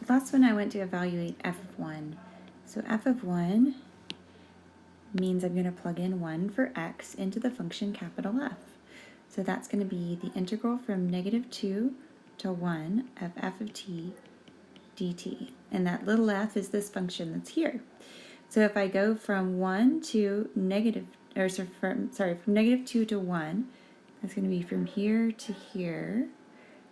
last one I want to evaluate f of 1. So f of 1 means I'm going to plug in 1 for x into the function capital F. So that's going to be the integral from -2 to 1 of f of t dt. And that little f is this function that's here. So if I go from 1 to negative, or from -2 to 1, that's going to be from here to here.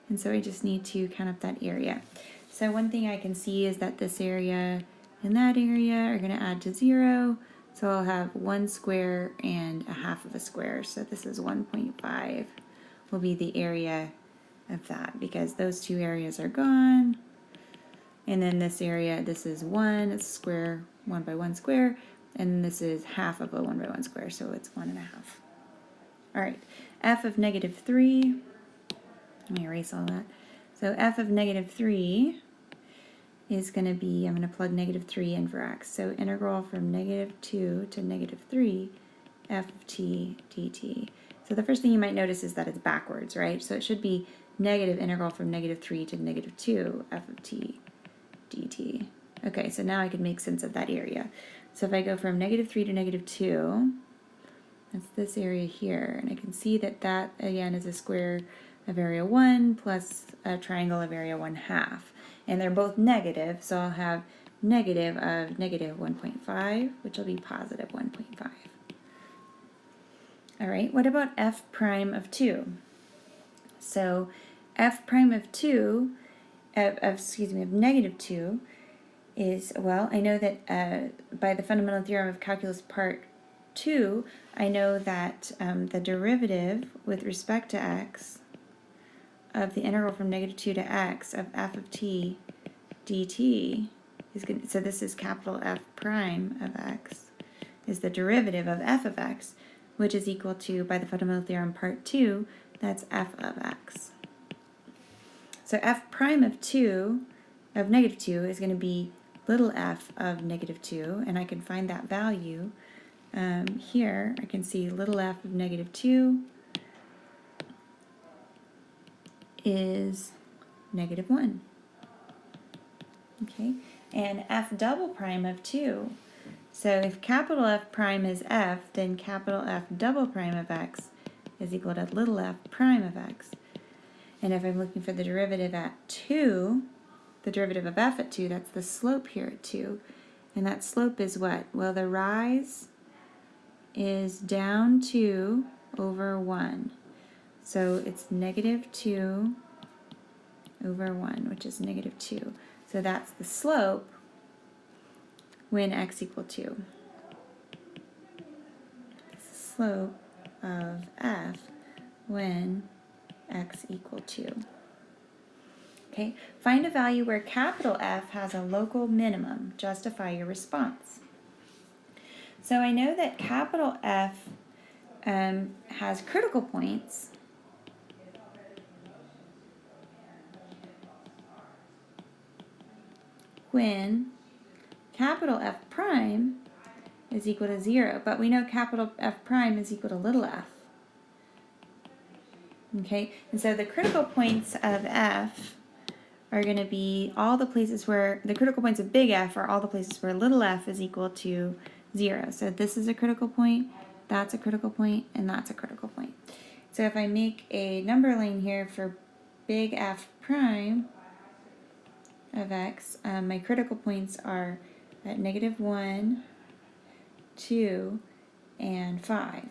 And so I just need to count up that area. So one thing I can see is that this area and that area are going to add to 0. So I'll have 1 square and a half of a square. So this is 1.5 will be the area of that, because those two areas are gone. And then this area, this is 1, it's square, 1 by 1 square. And this is half of a 1 by 1 square, so it's 1.5. All right, f of -3. Let me erase all that. So f of -3 is going to be, I'm going to plug -3 in for x. So integral from -2 to -3 f of t dt. So the first thing you might notice is that it's backwards, right? So it should be negative integral from -3 to -2 f of t dt. Okay, so now I can make sense of that area. So if I go from -3 to -2, that's this area here, and I can see that that again is a square of area 1 plus a triangle of area 1/2. And they're both negative, so I'll have negative of -1.5, which will be positive 1.5. All right, what about f prime of 2? So f prime of 2, of -2 is, well, I know that by the fundamental theorem of calculus part 2, I know that the derivative with respect to x of the integral from -2 to x of f of t dt is going to, so this is capital F prime of x, is the derivative of f of x, which is equal to, by the fundamental theorem part 2, that's f of x. So f prime of 2, of -2, is going to be little f of -2, and I can find that value. Here I can see little f of -2 is -1. Okay, and f double prime of 2. So if capital F prime is f, then capital F double prime of x is equal to little f prime of x. And if I'm looking for the derivative at 2, the derivative of f at 2, that's the slope here at 2. And that slope is what? Well, the rise is down 2 over 1. So it's -2 over 1, which is -2. So that's the slope when x equal 2. It's the slope of f when x equal 2. Okay, find a value where capital F has a local minimum. Justify your response. So I know that capital F has critical points when capital F prime is equal to 0, but we know capital F prime is equal to little f. Okay, and so the critical points of F are going to be all the places where, the critical points of big F are all the places where little f is equal to 0. So this is a critical point, that's a critical point, and that's a critical point. So if I make a number line here for big F prime of x, my critical points are at -1, 2, and 5.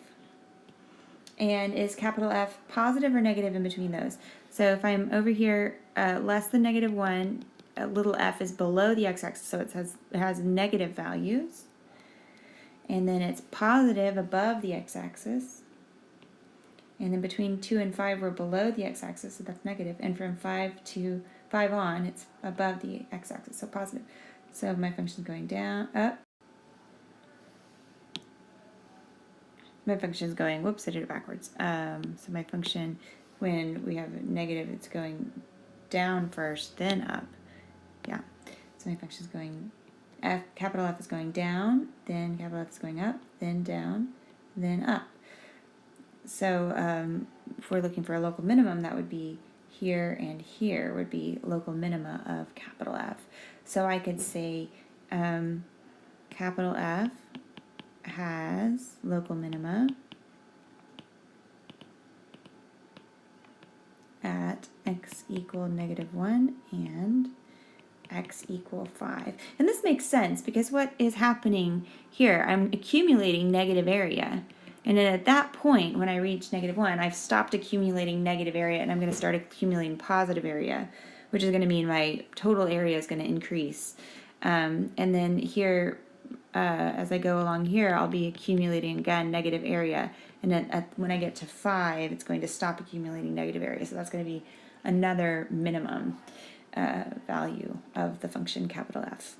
And is capital F positive or negative in between those? So if I'm over here less than -1, little f is below the x-axis, so it has negative values. And then it's positive above the x-axis. And then between 2 and 5 we're below the x-axis, so that's negative. And from 5 to 5 on, it's above the x-axis, so positive. So my function's going down, up. My function is going, whoops, I did it backwards. So my function, when we have a negative, it's going down first, then up. Yeah, so my function is going, capital F is going down, then capital F is going up, then down, then up. So if we're looking for a local minimum, that would be here and here would be local minima of capital F. So I could say capital F has local minima at x equal -1 and x equal 5. And this makes sense because what is happening here, I'm accumulating negative area. And then at that point, when I reach -1, I've stopped accumulating negative area and I'm going to start accumulating positive area, which is going to mean my total area is going to increase. And then here, as I go along here, I'll be accumulating, again, negative area. And then when I get to 5, it's going to stop accumulating negative area. So that's going to be another minimum value of the function capital F.